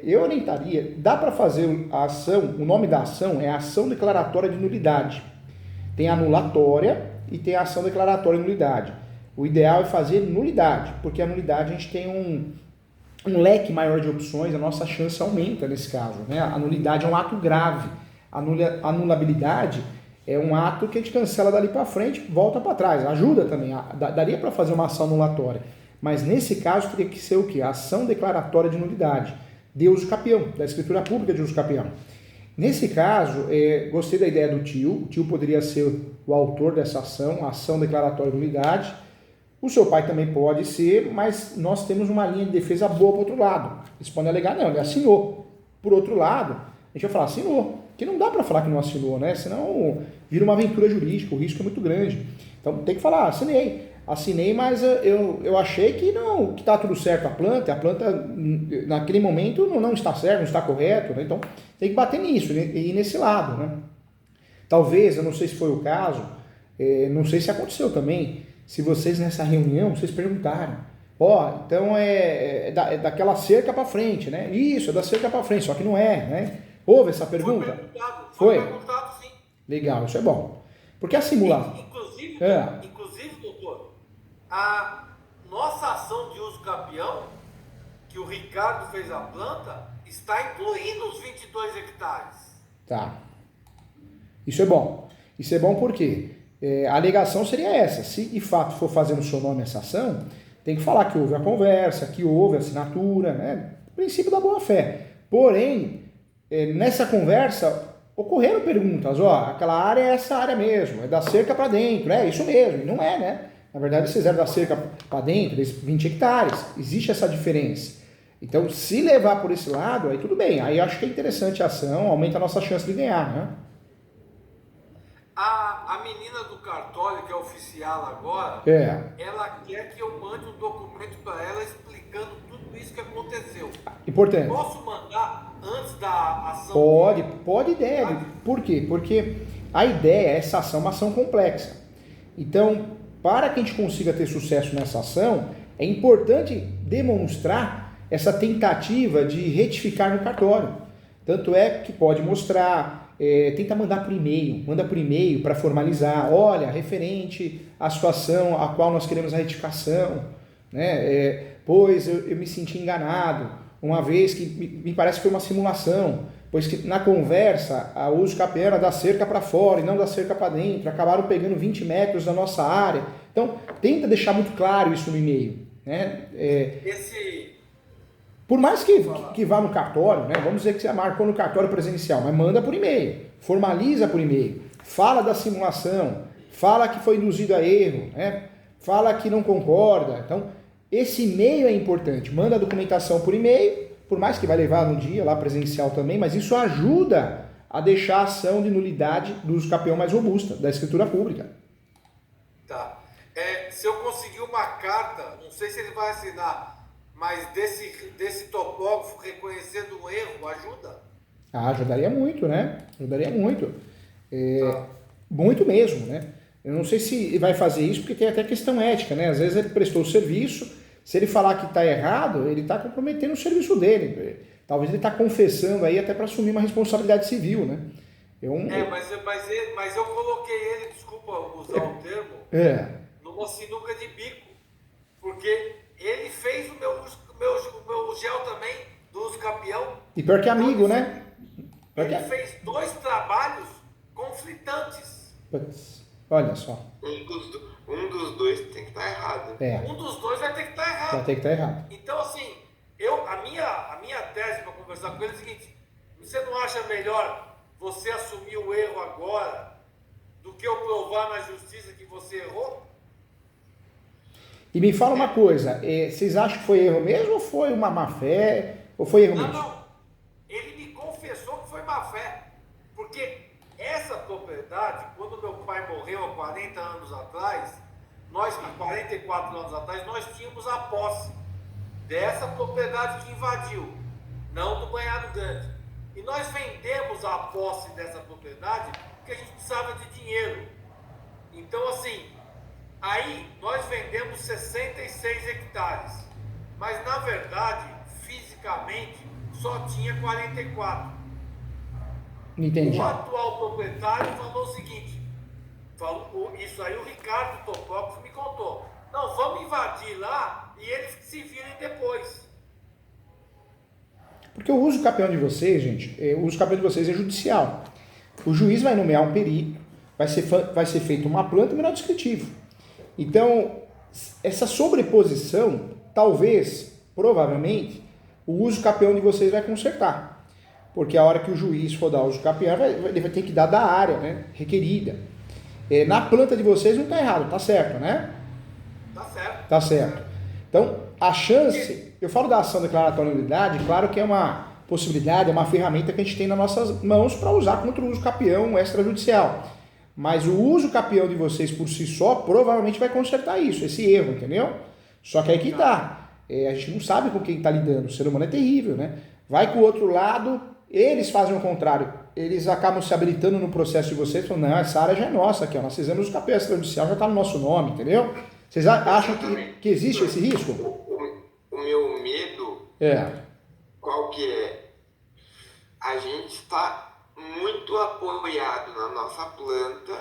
Eu orientaria, dá para fazer a ação, o nome da ação é ação declaratória de nulidade. Tem a anulatória e tem a ação declaratória de nulidade. O ideal é fazer nulidade, porque a nulidade a gente tem um leque maior de opções, a nossa chance aumenta nesse caso. Né? A nulidade é um ato grave, a anulabilidade é um ato que a gente cancela dali para frente, volta para trás, ajuda também, daria para fazer uma ação anulatória. Mas nesse caso teria que ser o quê? A ação declaratória de nulidade, de uso capião, da escritura pública de uso capião. Nesse caso, gostei da ideia do tio, o tio poderia ser o autor dessa ação, a ação declaratória de nulidade. O seu pai também pode ser, mas nós temos uma linha de defesa boa para o outro lado. Eles podem alegar, não, ele assinou. Por outro lado, a gente vai falar, assinou. Porque não dá para falar que não assinou, né? Senão vira uma aventura jurídica, o risco é muito grande. Então tem que falar, assinei, mas eu achei que não, que está tudo certo a planta naquele momento não está certo, não está correto, né? Então tem que bater nisso e ir nesse lado, né? Talvez, eu não sei se foi o caso, não sei se aconteceu também, se vocês nessa reunião, vocês perguntaram, então é daquela cerca para frente, né? Isso, é da cerca para frente, só que não é, né? Houve essa pergunta? Foi perguntado, sim. Legal, isso é bom. Porque a simulação... Inclusive, doutor, a nossa ação de uso capião, que o Ricardo fez a planta, está incluindo os 22 hectares. Tá. Isso é bom. Isso é bom porque a alegação seria essa. Se de fato for fazer no seu nome essa ação, tem que falar que houve a conversa, que houve a assinatura, né? Princípio da boa-fé. Porém, nessa conversa ocorreram perguntas, aquela área é essa área mesmo, é da cerca para dentro, é isso mesmo, e não é, né? Na verdade, eles fizeram da cerca para dentro, 20 hectares, existe essa diferença. Então, se levar por esse lado, aí tudo bem, aí eu acho que é interessante a ação, aumenta a nossa chance de ganhar, né? A menina do cartório, que é oficial agora, ela quer que eu mande um documento para ela explicando tudo isso que aconteceu. Importante. Posso mandar antes da ação? Pode ideia. Por quê? Porque a ideia é essa ação, uma ação complexa. Então, para que a gente consiga ter sucesso nessa ação, é importante demonstrar essa tentativa de retificar no cartório. Tanto é que pode mostrar, tenta mandar por e-mail para formalizar, olha, referente à situação a qual nós queremos a retificação, né? Pois eu me senti enganado, uma vez que me parece que foi uma simulação, pois que na conversa a uso capião era da cerca para fora e não da cerca para dentro, acabaram pegando 20 metros da nossa área. Então, tenta deixar muito claro isso no e-mail, né? Por mais que vá no cartório, né? Vamos dizer que você marcou no cartório presencial, mas manda por e-mail, formaliza por e-mail, fala da simulação, fala que foi induzido a erro, né? Fala que não concorda. Então, esse e-mail é importante, manda a documentação por e-mail, por mais que vai levar no dia lá presencial também, mas isso ajuda a deixar a ação de nulidade do uso capião mais robusta, da escritura pública. Tá. Se eu conseguir uma carta, não sei se ele vai assinar, mas desse topógrafo reconhecendo um erro, ajuda? Ajudaria muito, né? Ajudaria muito. Muito mesmo, né? Eu não sei se vai fazer isso porque tem até questão ética, né? Às vezes ele prestou o serviço, se ele falar que está errado, ele está comprometendo o serviço dele. Talvez ele está confessando aí até para assumir uma responsabilidade civil, né? Mas eu coloquei ele, desculpa usar o termo, numa sinuca de bico, porque ele fez o meu gel também, do uso capião. E pior que amigo, né? Ele fez 2 trabalhos conflitantes. Olha só. Um dos dois tem que estar errado. Um dos dois vai ter que estar errado. Vai ter que estar errado. Então, assim, a minha tese para conversar com ele é o seguinte: você não acha melhor você assumir o erro agora do que eu provar na justiça que você errou? E me fala uma coisa, vocês acham que foi erro mesmo ou foi uma má fé? Ou foi erro mesmo? Não. Ele me confessou que foi má fé. Porque essa propriedade, quando meu pai morreu há 40 anos atrás, há 44 anos atrás, nós tínhamos a posse dessa propriedade que invadiu, não do Banhado Grande. E nós vendemos a posse dessa propriedade porque a gente precisava de dinheiro. Então, assim, aí nós vendemos 66 hectares. Mas, na verdade, fisicamente, praticamente só tinha 44. Entendi. O atual proprietário falou o seguinte, isso aí o Ricardo Topógrafo me contou. Não, vamos invadir lá e eles que se virem depois. Porque o uso capião de vocês, gente, o uso capião de vocês é judicial. O juiz vai nomear um perito, vai ser feita uma planta e menor descritivo. Então, essa sobreposição, talvez, provavelmente, o uso capião de vocês vai consertar. Porque a hora que o juiz for dar o uso capião, ele vai ter que dar da área, né, requerida. Na planta de vocês não está errado, está certo, né? Tá certo. Tá certo. Então, a chance, eu falo da ação declaratória de nulidade, claro que é uma possibilidade, é uma ferramenta que a gente tem nas nossas mãos para usar contra o uso capião extrajudicial. Mas o uso capião de vocês por si só provavelmente vai consertar isso, esse erro, entendeu? Só que aí que tá. A gente não sabe com quem está lidando. O ser humano é terrível, né? Vai com o outro lado, eles fazem o contrário. Eles acabam se habilitando no processo de vocês, falando, não, essa área já é nossa aqui, ó, nós fizemos o capião extrajudicial, já está no nosso nome, entendeu? Vocês acham que existe esse risco? O meu medo, qual que é? A gente está muito apoiado na nossa planta,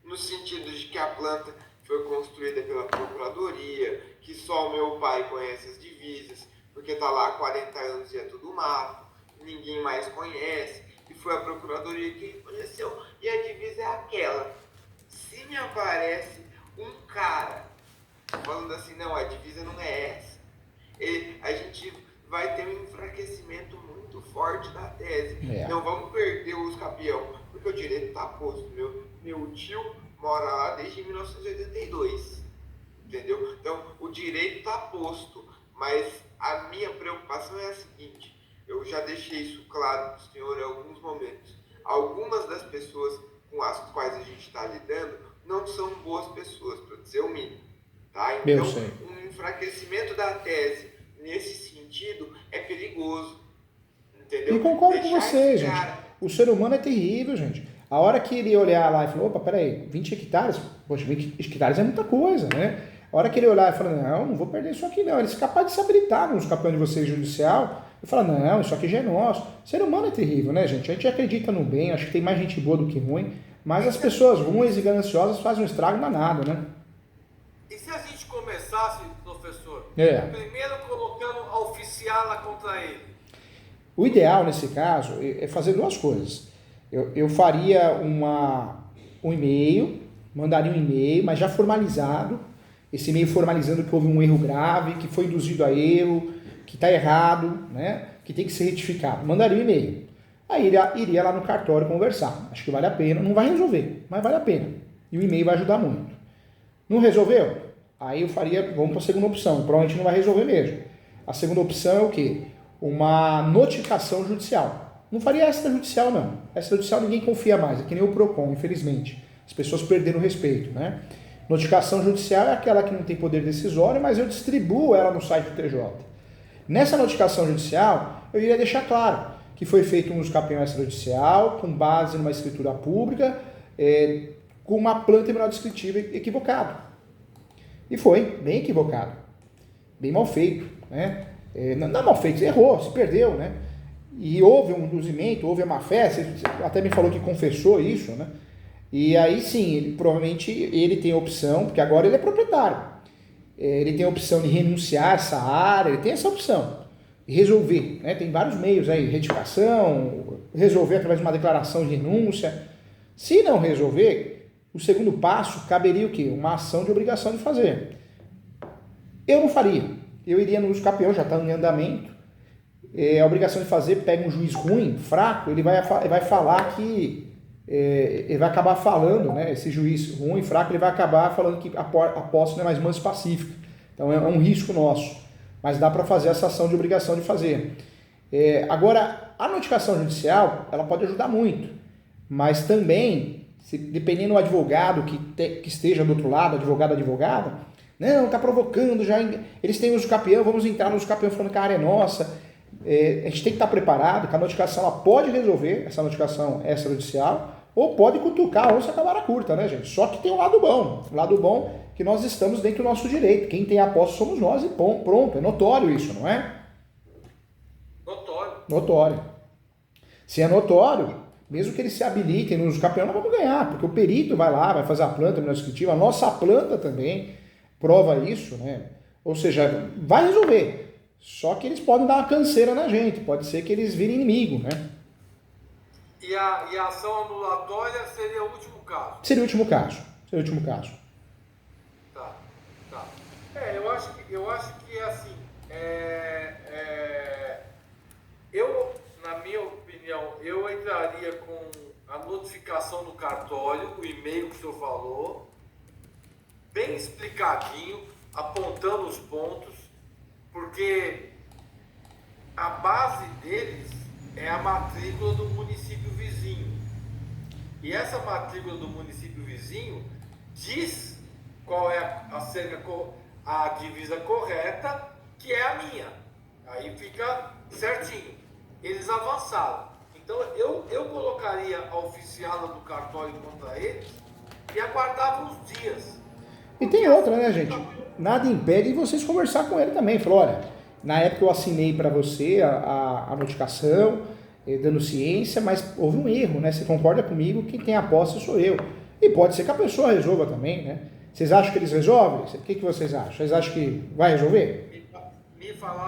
no sentido de que a planta foi construída pela procuradoria, que só o meu pai conhece as divisas, porque está lá há 40 anos e é tudo mato, ninguém mais conhece, e foi a procuradoria que reconheceu, e a divisa é aquela. Se me aparece um cara falando assim, não, a divisa não é essa, a gente vai ter um enfraquecimento muito forte da tese. Não vamos perder o uso capião, porque o direito está posto. Meu tio mora lá desde 1982, entendeu? Então, o direito está posto, mas a minha preocupação é a seguinte, eu já deixei isso claro para o senhor em alguns momentos. Algumas das pessoas com as quais a gente está lidando não são boas pessoas, para dizer o mínimo. Tá? Então, um enfraquecimento da tese nesse sentido é perigoso, entendeu? E concordo com você, gente. O ser humano é terrível, gente. A hora que ele olhar lá e falar, opa, peraí, 20 hectares? Poxa, 20 hectares é muita coisa, né? A hora que ele olhar e falar, não vou perder isso aqui não. Ele é capaz de se habilitar nos campeões de vocês judicial e falar, não, isso aqui já é nosso. O ser humano é terrível, né, gente? A gente acredita no bem, acho que tem mais gente boa do que ruim, mas as pessoas ruins e gananciosas fazem um estrago danado, né? E se a gente começasse, professor, primeiro colocando a oficiala contra ele? O ideal nesse caso é fazer duas coisas. Eu faria um e-mail, mandaria um e-mail, mas já formalizado, esse e-mail formalizando que houve um erro grave, que foi induzido a erro, que está errado, né? Que tem que ser retificado. Mandaria um e-mail. Aí iria lá no cartório conversar. Acho que vale a pena. Não vai resolver, mas vale a pena. E o e-mail vai ajudar muito. Não resolveu? Aí eu faria, vamos para a segunda opção. Provavelmente não vai resolver mesmo. A segunda opção é o quê? Uma notificação judicial. Não faria extrajudicial, não. Extrajudicial ninguém confia mais. É que nem o PROCON, infelizmente. As pessoas perderam o respeito, né? Notificação judicial é aquela que não tem poder decisório, mas eu distribuo ela no site do TJ. Nessa notificação judicial, eu iria deixar claro que foi feito um uso capião extrajudicial, com base numa escritura pública, com uma planta menor descritiva equivocado. E foi bem equivocado. Bem mal feito, né? Não mal feito, errou, se perdeu, né? E houve um induzimento, houve a má-fé, você até me falou que confessou isso, né? E aí sim, provavelmente ele tem a opção, porque agora ele é proprietário, ele tem a opção de renunciar a essa área, ele tem essa opção de resolver, né? Tem vários meios aí, retificação, resolver através de uma declaração de renúncia. Se não resolver, o segundo passo caberia o quê? Uma ação de obrigação de fazer. Eu não faria, eu iria no uso capião, já está em andamento, a obrigação de fazer, pega um juiz ruim, fraco, ele vai falar que ele vai acabar falando, né, esse juiz ruim, fraco, ele vai acabar falando que a posse não é mais mansa e pacífica. Então é um risco nosso, mas dá para fazer essa ação de obrigação de fazer. Agora, a notificação judicial, ela pode ajudar muito, mas também, dependendo do advogado que esteja do outro lado, advogada, não, está provocando, eles têm uso capião, vamos entrar no uso capião falando que a área é nossa. A gente tem que estar preparado, que a notificação ela pode resolver, essa notificação extrajudicial, ou pode cutucar a onça acabar a curta, né, gente? Só que tem um lado bom. O lado bom é que nós estamos dentro do nosso direito. Quem tem a posse somos nós e pronto. É notório isso, não é? Notório. Se é notório, mesmo que eles se habilitem nos campeões, nós vamos ganhar, porque o perito vai lá, vai fazer a planta administrativa, a nossa planta também prova isso, né? Ou seja, vai resolver. Só que eles podem dar uma canseira na gente, pode ser que eles virem inimigo, né? E a ação anulatória seria o último caso? Seria o último caso. Seria o último caso. Tá. Eu acho que assim, eu, na minha opinião, eu entraria com a notificação do cartório, o e-mail que o senhor falou, bem explicadinho, apontando os pontos, porque a base deles é a matrícula do município vizinho. E essa matrícula do município vizinho diz qual é a divisa correta, que é a minha. Aí fica certinho. Eles avançaram. Então eu colocaria a oficiala do cartório contra eles e aguardava uns dias. E tem outra, né, gente? Nada impede de vocês conversar com ele também. Falou, olha, na época eu assinei para você a notificação, dando ciência, mas houve um erro, né? Você concorda comigo que quem aposta sou eu. E pode ser que a pessoa resolva também, né? Vocês acham que eles resolvem? O que vocês acham? Vocês acham que vai resolver? Me falaram